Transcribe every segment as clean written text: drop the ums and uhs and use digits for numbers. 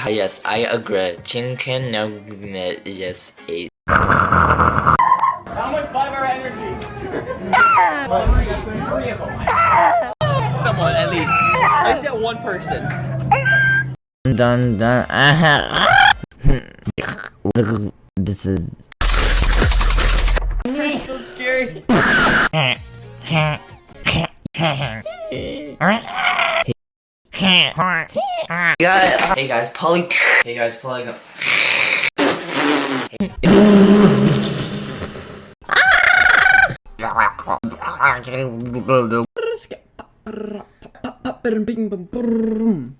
Yes, I agree. Chicken nugget, yes, eight. How much fiber energy? Three of them. Someone, at least. I said one person. Dun. This is So scary. Hey guys, Polygon.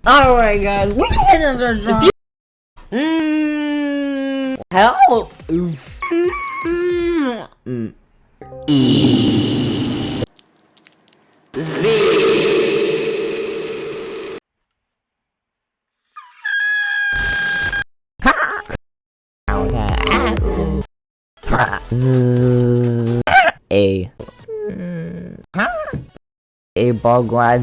Alright guys, we get another hello. A bug was